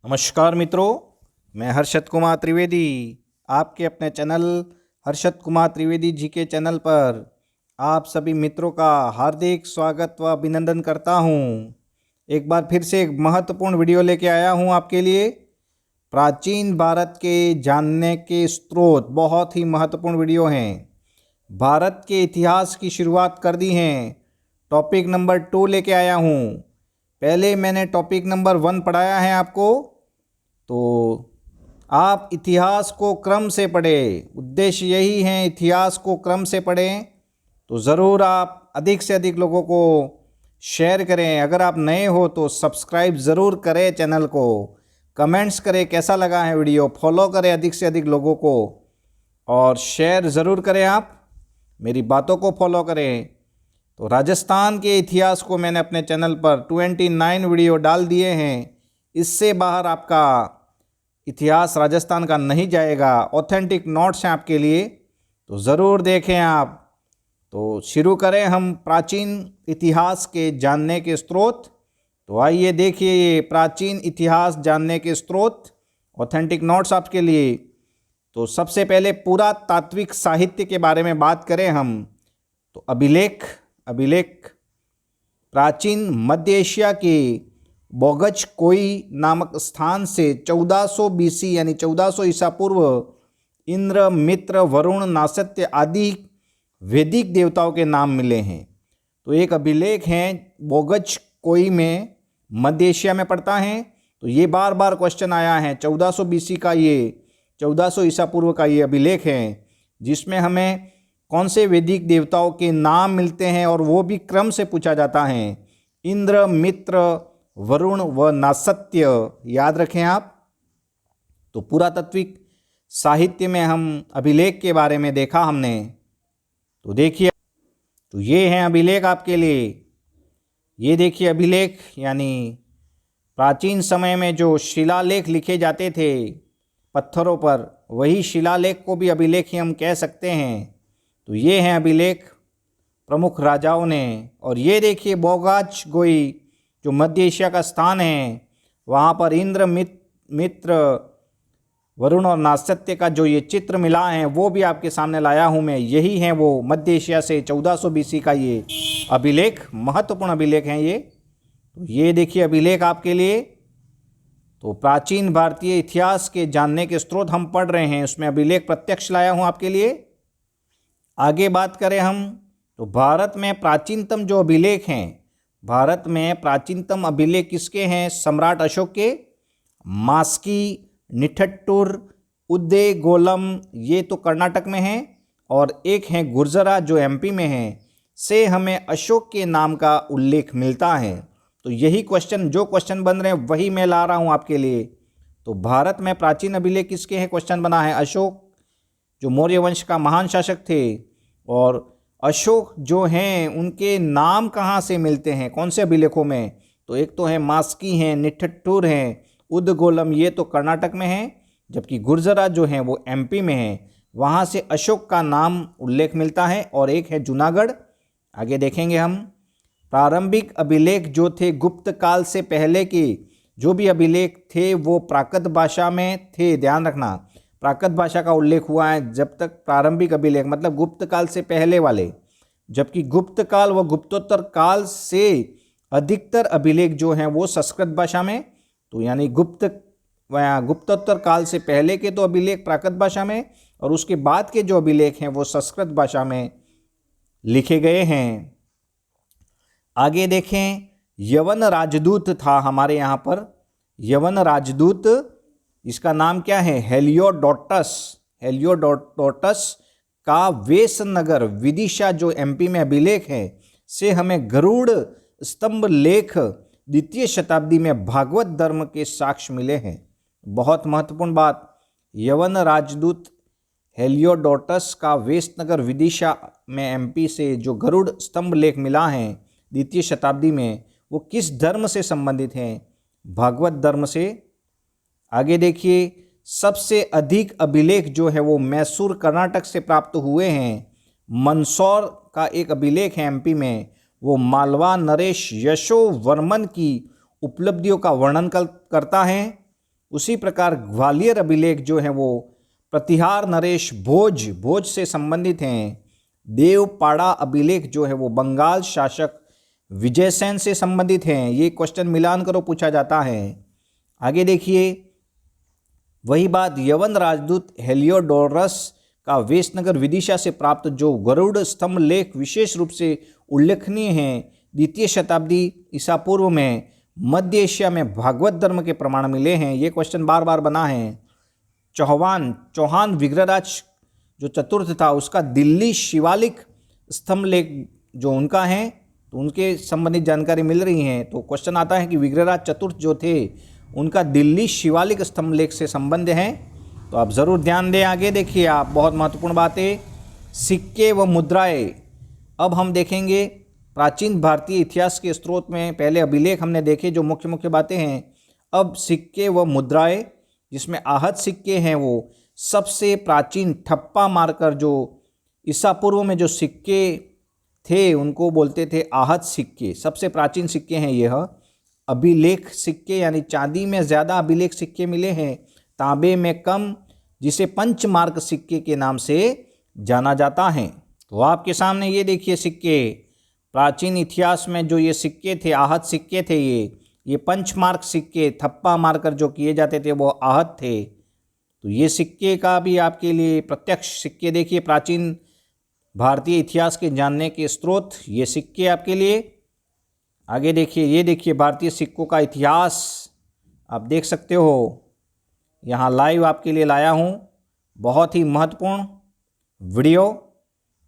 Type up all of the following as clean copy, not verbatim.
नमस्कार मित्रों, मैं हर्षद कुमार त्रिवेदी आपके अपने चैनल हर्षद कुमार त्रिवेदी जी के चैनल पर आप सभी मित्रों का हार्दिक स्वागत व अभिनंदन करता हूं। एक बार फिर से एक महत्वपूर्ण वीडियो लेके आया हूं आपके लिए। प्राचीन भारत के जानने के स्रोत, बहुत ही महत्वपूर्ण वीडियो हैं। भारत के इतिहास की शुरुआत कर दी है। टॉपिक नंबर 2 लेके आया हूं। पहले मैंने टॉपिक नंबर 1 पढ़ाया है आपको, तो आप इतिहास को क्रम से पढ़ें। उद्देश्य यही है, इतिहास को क्रम से पढ़ें। तो ज़रूर आप अधिक से अधिक लोगों को शेयर करें। अगर आप नए हो तो सब्सक्राइब ज़रूर करें चैनल को। कमेंट्स करें कैसा लगा है वीडियो, फॉलो करें अधिक से अधिक लोगों को और शेयर ज़रूर करें। आप मेरी बातों को फॉलो करें। तो राजस्थान के इतिहास को मैंने अपने चैनल पर 29 वीडियो डाल दिए हैं। इससे बाहर आपका इतिहास राजस्थान का नहीं जाएगा। ऑथेंटिक नोट्स हैं आपके लिए, तो ज़रूर देखें आप। तो शुरू करें हम प्राचीन इतिहास के जानने के स्रोत। तो आइए देखिए ये प्राचीन इतिहास जानने के स्रोत, ऑथेंटिक नोट्स आपके लिए। तो सबसे पहले पुरातात्विक साहित्य के बारे में बात करें हम, तो अभिलेख प्राचीन मध्य एशिया के बोगज कोई नामक स्थान से 1400 बीसी यानी 1400 ईसा पूर्व इंद्र, मित्र, वरुण, नासत्य आदि वैदिक देवताओं के नाम मिले हैं। तो एक अभिलेख है बोगज कोई में, मध्य एशिया में पड़ता है। तो ये बार बार क्वेश्चन आया है। 1400 बीसी का ये 1400 ईसा पूर्व का ये अभिलेख है, जिसमें हमें कौन से वैदिक देवताओं के नाम मिलते हैं और वो भी क्रम से पूछा जाता है। इंद्र, मित्र, वरुण व नासत्य, याद रखें आप। तो पुरातात्विक साहित्य में हम अभिलेख के बारे में देखा हमने। तो देखिए, तो ये हैं अभिलेख आपके लिए। ये देखिए अभिलेख, यानी प्राचीन समय में जो शिलालेख लिखे जाते थे पत्थरों पर, वही शिलालेख को भी अभिलेख ही हम कह सकते हैं। तो ये हैं अभिलेख प्रमुख राजाओं ने। और ये देखिए बोगाज गोई, जो मध्य एशिया का स्थान है, वहाँ पर इंद्र, मित्र, वरुण और नासत्य का जो ये चित्र मिला है वो भी आपके सामने लाया हूँ मैं। यही है वो मध्य एशिया से 1400 बीसी का ये अभिलेख, महत्वपूर्ण अभिलेख हैं ये। तो ये देखिए अभिलेख आपके लिए। तो प्राचीन भारतीय इतिहास के जानने के स्रोत हम पढ़ रहे हैं, उसमें अभिलेख प्रत्यक्ष लाया हूँ आपके लिए। आगे बात करें हम, तो भारत में प्राचीनतम जो अभिलेख हैं, भारत में प्राचीनतम अभिलेख किसके हैं? सम्राट अशोक के। मास्की, निठट्टूर, उद्देगोलम, ये तो कर्नाटक में है, और एक है गुर्जरा जो एमपी में है, से हमें अशोक के नाम का उल्लेख मिलता है। तो यही क्वेश्चन, जो क्वेश्चन बन रहे हैं वही मैं ला रहा हूँ आपके लिए। तो भारत में प्राचीन अभिलेख किसके हैं? क्वेश्चन बना है अशोक, जो मौर्य वंश का महान शासक थे। और अशोक जो हैं उनके नाम कहाँ से मिलते हैं, कौन से अभिलेखों में? तो एक तो है मास्की हैं, निठट्टूर हैं, उद्गोलम, ये तो कर्नाटक में है, जबकि गुर्जरा जो हैं वो एमपी में है, वहाँ से अशोक का नाम उल्लेख मिलता है। और एक है जूनागढ़। आगे देखेंगे हम। प्रारंभिक अभिलेख जो थे गुप्त काल से पहले के जो भी अभिलेख थे वो प्राकृत भाषा में थे। ध्यान रखना, प्राकृत भाषा का उल्लेख हुआ है जब तक प्रारंभिक अभिलेख, मतलब गुप्त काल से पहले वाले। जबकि गुप्त काल व गुप्तोत्तर काल से अधिकतर अभिलेख जो हैं वो संस्कृत भाषा में। तो यानी गुप्तोत्तर काल से पहले के तो अभिलेख प्राकृत भाषा में, और उसके बाद के जो अभिलेख हैं वो संस्कृत भाषा में लिखे गए हैं। आगे देखें, यवन राजदूत था हमारे यहाँ पर। यवन राजदूत, इसका नाम क्या है? हेलियोडोटस। हेलियोडोटस का वेसनगर, विदिशा जो एमपी में अभिलेख है, से हमें गरुड़ स्तंभ लेख 2वीं शताब्दी में भागवत धर्म के साक्ष्य मिले हैं। बहुत महत्वपूर्ण बात, यवन राजदूत हेलियोडोटस का वेसनगर विदिशा में एमपी से जो गरुड़ स्तंभ लेख मिला है 2वीं शताब्दी में, वो किस धर्म से संबंधित हैं? भागवत धर्म से। आगे देखिए, सबसे अधिक अभिलेख जो है वो मैसूर कर्नाटक से प्राप्त हुए हैं। मंदसौर का एक अभिलेख है एमपी में, वो मालवा नरेश यशोवर्मन की उपलब्धियों का वर्णन करता है। उसी प्रकार ग्वालियर अभिलेख जो है वो प्रतिहार नरेश भोज से संबंधित हैं। देवपाड़ा अभिलेख जो है वो बंगाल शासक विजयसेन से संबंधित हैं। ये क्वेश्चन मिलान करो पूछा जाता है। आगे देखिए, वही बात यवन राजदूत हेलियोडोरस का वेशनगर विदिशा से प्राप्त जो गरुड़ स्तंभ लेख विशेष रूप से उल्लेखनीय हैं। 2वीं शताब्दी ईसा पूर्व में मध्य एशिया में भागवत धर्म के प्रमाण मिले हैं। ये क्वेश्चन बार बार बना है। चौहान विग्रहराज जो चतुर्थ था उसका दिल्ली शिवालिक स्तंभ लेख जो उनका है तो उनके संबंधित जानकारी मिल रही है। तो क्वेश्चन आता है कि विग्रहराज चतुर्थ जो थे उनका दिल्ली शिवालिक स्तंभ लेख से संबंध है। तो आप ज़रूर ध्यान दें। आगे देखिए आप, बहुत महत्वपूर्ण बातें, सिक्के व मुद्राएं। अब हम देखेंगे प्राचीन भारतीय इतिहास के स्रोत में पहले अभिलेख हमने देखे जो मुख्य मुख्य बातें हैं। अब सिक्के व मुद्राएं, जिसमें आहत सिक्के हैं वो सबसे प्राचीन ठप्पा मारकर जो ईसा पूर्व में जो सिक्के थे उनको बोलते थे आहत सिक्के। सबसे प्राचीन सिक्के हैं यह। अभिलेख सिक्के यानी चांदी में ज़्यादा अभिलेख सिक्के मिले हैं, तांबे में कम, जिसे पंचमार्क सिक्के के नाम से जाना जाता है। तो आपके सामने ये देखिए सिक्के, प्राचीन इतिहास में जो ये सिक्के थे आहत सिक्के थे। ये पंचमार्क सिक्के थप्पा मारकर जो किए जाते थे वो आहत थे। तो ये सिक्के का भी आपके लिए प्रत्यक्ष सिक्के देखिए, प्राचीन भारतीय इतिहास के जानने के स्रोत ये सिक्के आपके लिए। आगे देखिए, ये देखिए भारतीय सिक्कों का इतिहास आप देख सकते हो, यहाँ लाइव आपके लिए लाया हूँ, बहुत ही महत्वपूर्ण वीडियो।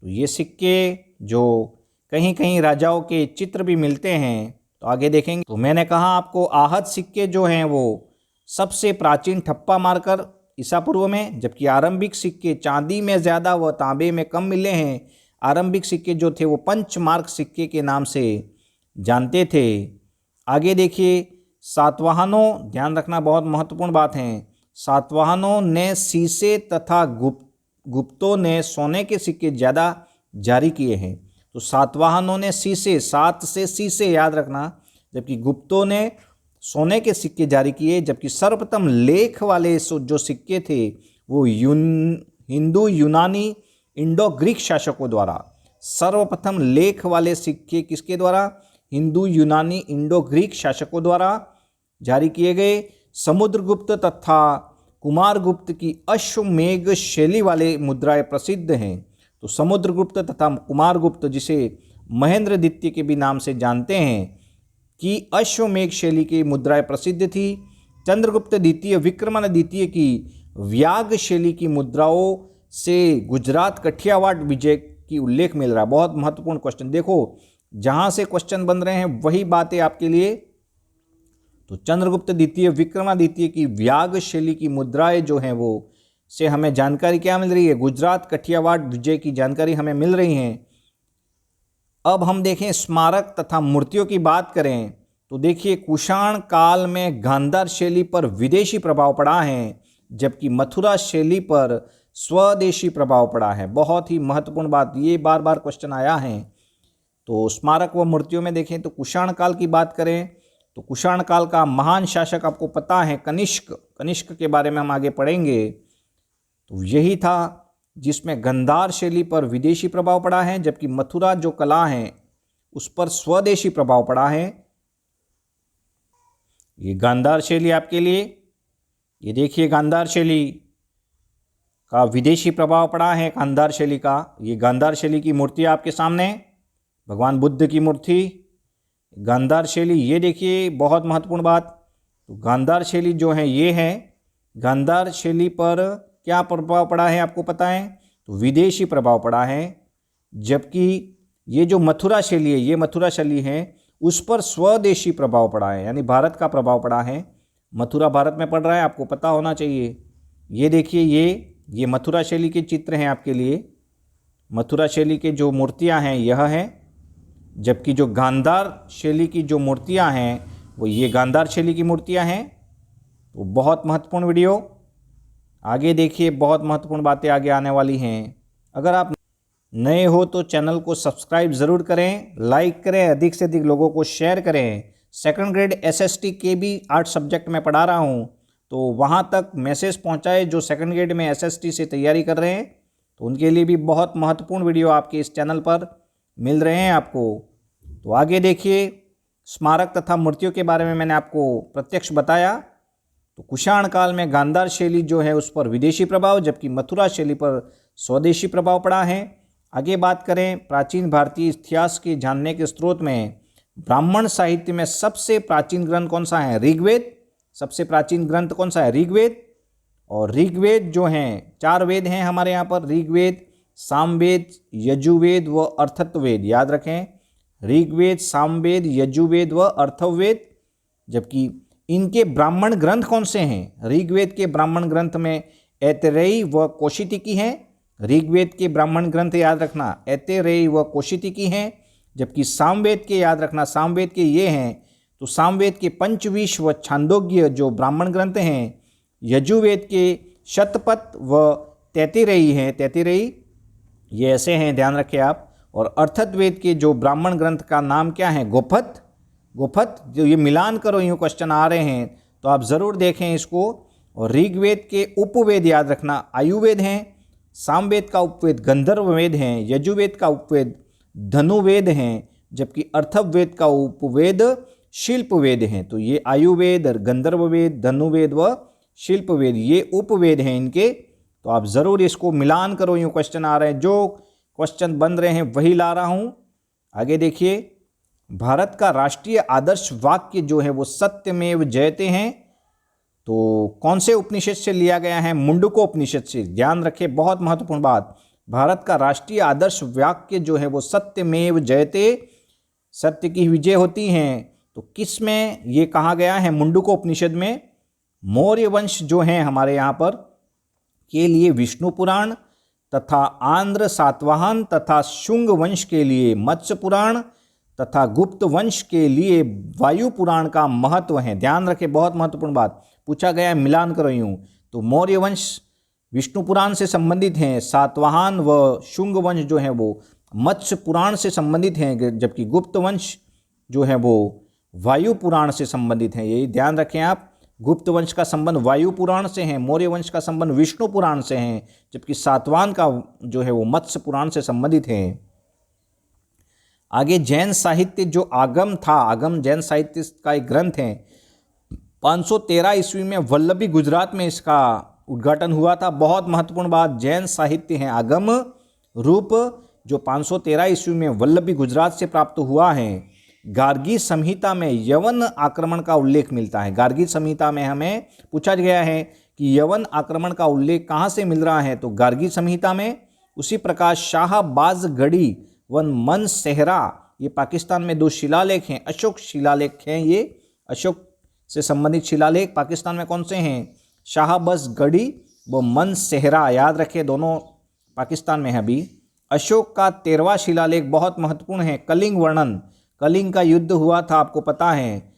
तो ये सिक्के जो कहीं कहीं राजाओं के चित्र भी मिलते हैं, तो आगे देखेंगे। तो मैंने कहा आपको आहत सिक्के जो हैं वो सबसे प्राचीन ठप्पा मारकर ईसा पूर्व में, जबकि आरंभिक सिक्के चांदी में ज़्यादा व तांबे में कम मिले हैं। आरंभिक सिक्के जो थे वो पंचमार्क सिक्के के नाम से जानते थे। आगे देखिए, सातवाहनों, ध्यान रखना बहुत महत्वपूर्ण बात है, सातवाहनों ने सीसे तथा गुप्तों ने सोने के सिक्के ज़्यादा जारी किए हैं। तो सातवाहनों ने सीसे, सात से सीसे याद रखना, जबकि गुप्तों ने सोने के सिक्के जारी किए। जबकि सर्वप्रथम लेख वाले जो सिक्के थे वो हिंदू यूनानी इंडो ग्रीक शासकों द्वारा, सर्वप्रथम लेख वाले सिक्के किसके द्वारा? हिंदू यूनानी इंडो ग्रीक शासकों द्वारा जारी किए गए। समुद्रगुप्त तथा कुमारगुप्त की अश्वमेघ शैली वाले मुद्राएं प्रसिद्ध हैं। तो समुद्रगुप्त तथा कुमारगुप्त, जिसे महेंद्र द्वितीय के भी नाम से जानते हैं, की अश्वमेघ शैली की मुद्राएं प्रसिद्ध थी। चंद्रगुप्त द्वितीय, विक्रमादित्य द्वितीय की व्याग शैली की मुद्राओं से गुजरात कठियावाड़ विजय की उल्लेख मिल रहा है। बहुत महत्वपूर्ण क्वेश्चन, देखो जहां से क्वेश्चन बन रहे हैं वही बातें आपके लिए। तो चंद्रगुप्त द्वितीय, विक्रमादित्य की व्याग शैली की मुद्राएं जो हैं वो से हमें जानकारी क्या मिल रही है? गुजरात कठियावाड़ विजय की जानकारी हमें मिल रही है। अब हम देखें स्मारक तथा मूर्तियों की बात करें तो देखिए, कुषाण काल में गांधार शैली पर विदेशी प्रभाव पड़ा है, जबकि मथुरा शैली पर स्वदेशी प्रभाव पड़ा है। बहुत ही महत्वपूर्ण बात, ये बार बार क्वेश्चन आया है। तो स्मारक व मूर्तियों में देखें तो कुषाण काल की बात करें तो कुषाण काल का महान शासक आपको पता है कनिष्क के बारे में हम आगे पढ़ेंगे। तो यही था जिसमें गांधार शैली पर विदेशी प्रभाव पड़ा है, जबकि मथुरा जो कला है उस पर स्वदेशी प्रभाव पड़ा है। ये गांधार शैली आपके लिए, ये देखिए गांधार शैली का विदेशी प्रभाव पड़ा है। गांधार शैली का, ये गांधार शैली की मूर्ति आपके सामने, भगवान बुद्ध की मूर्ति, गांधार शैली। ये देखिए बहुत महत्वपूर्ण बात, तो गांधार शैली जो है ये है, गांधार शैली पर क्या प्रभाव पड़ा है आपको पता है? तो विदेशी प्रभाव पड़ा है। जबकि ये जो मथुरा शैली है, ये मथुरा शैली है, उस पर स्वदेशी प्रभाव पड़ा है, यानी भारत का प्रभाव पड़ा है। मथुरा भारत में पड़ रहा है, आपको पता होना चाहिए। ये देखिए, ये मथुरा शैली के चित्र हैं आपके लिए, मथुरा शैली के जो मूर्तियां हैं यह है, जबकि जो गांधार शैली की जो मूर्तियां हैं वो ये गांधार शैली की मूर्तियां हैं। तो बहुत महत्वपूर्ण वीडियो, आगे देखिए बहुत महत्वपूर्ण बातें आगे आने वाली हैं। अगर आप नए हो तो चैनल को सब्सक्राइब ज़रूर करें, लाइक करें, अधिक से अधिक लोगों को शेयर करें। सेकंड ग्रेड एसएसटी के भी 8 सब्जेक्ट में पढ़ा रहा हूँ, तो वहाँ तक मैसेज पहुँचाए जो सेकंड ग्रेड में SST से तैयारी कर रहे हैं, तो उनके लिए भी बहुत महत्वपूर्ण वीडियो आपके इस चैनल पर मिल रहे हैं आपको। तो आगे देखिए, स्मारक तथा मूर्तियों के बारे में मैंने आपको प्रत्यक्ष बताया। तो कुषाण काल में गांधार शैली जो है उस पर विदेशी प्रभाव, जबकि मथुरा शैली पर स्वदेशी प्रभाव पड़ा है। आगे बात करें प्राचीन भारतीय इतिहास के जानने के स्रोत में, ब्राह्मण साहित्य में सबसे प्राचीन ग्रंथ कौन सा है? ऋग्वेद। सबसे प्राचीन ग्रंथ कौन सा है? ऋग्वेद। और ऋग्वेद जो हैं 4 वेद हैं हमारे यहाँ पर, ऋग्वेद, सामवेद, यजुर्वेद व अर्थत्ववेद। याद रखें, ऋग्वेद, सामवेद, यजुर्वेद व अर्थव्वेद। जबकि इनके ब्राह्मण ग्रंथ कौन से हैं? ऋग्वेद के ब्राह्मण ग्रंथ में ऐतरेयी व कौशितिकी हैं। ऋग्वेद के ब्राह्मण ग्रंथ याद रखना ऐतरेयी व कौशितिकी हैं। जबकि सामवेद के याद रखना, सामवेद के ये हैं, तो सामवेद के पंचविंश व छांदोग्य जो ब्राह्मण ग्रंथ हैं। यजुर्वेद के शतपथ व तैतिरेयी हैं, तैतिरेयी ये ऐसे हैं, ध्यान रखें आप। और अर्थत्वेद के जो ब्राह्मण ग्रंथ का नाम क्या है? गोपथ। गोपथ, जो ये मिलान करो, यूँ क्वेश्चन आ रहे हैं तो आप ज़रूर देखें इसको। और ऋग्वेद के उपवेद याद रखना आयुर्वेद हैं, सामवेद का उपवेद गंधर्ववेद हैं, यजुर्वेद का उपवेद धनुवेद हैं, जबकि अर्थव्वेद का उपवेद शिल्पवेद हैं। तो ये आयुर्वेद, गंधर्ववेद, धनुवेद व शिल्पवेद ये उपवेद हैं इनके। तो आप ज़रूर इसको मिलान करो, यूँ क्वेश्चन आ रहे हैं, जो क्वेश्चन बन रहे हैं वही ला रहा हूँ। आगे देखिए, भारत का राष्ट्रीय आदर्श वाक्य जो है वो सत्यमेव जयते हैं। तो कौन से उपनिषद से लिया गया है? मुंडकोपनिषद से। ध्यान रखें, बहुत महत्वपूर्ण बात, भारत का राष्ट्रीय आदर्श वाक्य जो है वो सत्यमेव जयते, सत्य की विजय होती हैं। तो किस में ये कहा गया है? मुंडकोपनिषद में। मौर्य वंश जो हैं हमारे यहाँ पर के लिए विष्णु पुराण तथा आंध्र सातवाहन तथा शुंग वंश के लिए मत्स्य पुराण तथा गुप्त वंश के लिए वायु पुराण का महत्व है। ध्यान रखें, बहुत महत्वपूर्ण बात पूछा गया है, मिलान करो यूँ। तो मौर्य वंश विष्णु पुराण से संबंधित हैं, सातवाहन व शुंग वंश जो है वो मत्स्य पुराण से संबंधित हैं, जबकि गुप्त वंश जो है वो वायु पुराण से संबंधित हैं। यही ध्यान रखें आप, गुप्त वंश का संबंध वायु पुराण से है, मौर्य वंश का संबंध विष्णु पुराण से है, जबकि सातवाहन का जो है वो मत्स्य पुराण से संबंधित है। आगे जैन साहित्य जो आगम था, आगम जैन साहित्य का एक ग्रंथ है, 513 ईस्वी में वल्लभी गुजरात में इसका उद्घाटन हुआ था। बहुत महत्वपूर्ण बात, जैन साहित्य है आगम रूप जो 513 ईस्वी में वल्लभी गुजरात से प्राप्त हुआ है। गार्गी संहिता में यवन आक्रमण का उल्लेख मिलता है। गार्गी संहिता में हमें पूछा गया है कि यवन आक्रमण का उल्लेख कहाँ से मिल रहा है? तो गार्गी संहिता में। उसी प्रकार शाहबाजगढ़ी व मनसेहरा, ये पाकिस्तान में 2 शिलालेख हैं, अशोक शिलालेख हैं। ये अशोक से संबंधित शिलालेख पाकिस्तान में कौन से हैं? शाहबाजगढ़ी व मनसेहरा, याद रखें, दोनों पाकिस्तान में है अभी। अशोक का 13वां शिलालेख बहुत महत्वपूर्ण है, कलिंग वर्णन। कलिंग का युद्ध हुआ था, आपको पता है,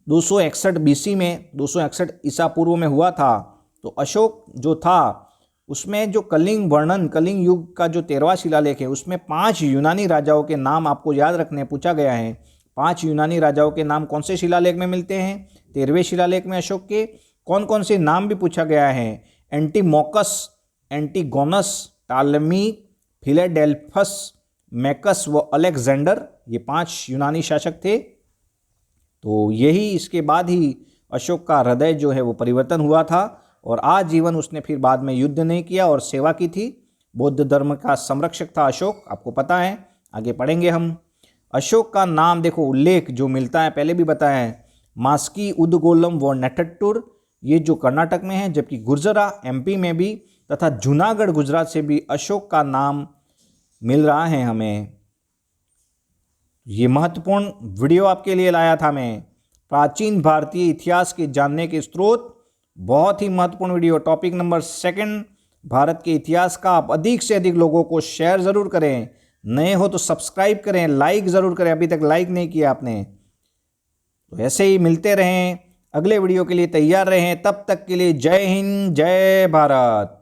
261 BC में, 261 ईसा पूर्व में हुआ था। तो अशोक जो था उसमें जो कलिंग वर्णन, कलिंग युग का जो 13वां शिलालेख है उसमें 5 यूनानी राजाओं के नाम आपको याद रखने पूछा गया है। 5 यूनानी राजाओं के नाम कौन से शिलालेख में मिलते हैं? 13वें शिलालेख में अशोक के। कौन कौन से नाम भी पूछा गया है? एंटीमोकस, एंटीगोनस, टालमी, फिलाडेल्फस, मैकस व अलेक्जेंडर, ये 5 यूनानी शासक थे। तो यही इसके बाद ही अशोक का हृदय जो है वो परिवर्तन हुआ था और आजीवन उसने फिर बाद में युद्ध नहीं किया और सेवा की थी। बौद्ध धर्म का संरक्षक था अशोक, आपको पता है, आगे पढ़ेंगे हम। अशोक का नाम देखो उल्लेख जो मिलता है, पहले भी बताया है, मास्की, उदगोलम व नटट्टुर, ये जो कर्नाटक में है, जबकि गुर्जरा MP में भी तथा जूनागढ़ गुजरात से भी अशोक का नाम मिल रहा है हमें। ये महत्वपूर्ण वीडियो आपके लिए लाया था मैं, प्राचीन भारतीय इतिहास के जानने के स्रोत, बहुत ही महत्वपूर्ण वीडियो। टॉपिक नंबर 2, भारत के इतिहास का। आप अधिक से अधिक लोगों को शेयर ज़रूर करें, नए हो तो सब्सक्राइब करें, लाइक ज़रूर करें, अभी तक लाइक नहीं किया आपने। तो ऐसे ही मिलते रहें, अगले वीडियो के लिए तैयार रहें, तब तक के लिए जय हिंद, जय भारत।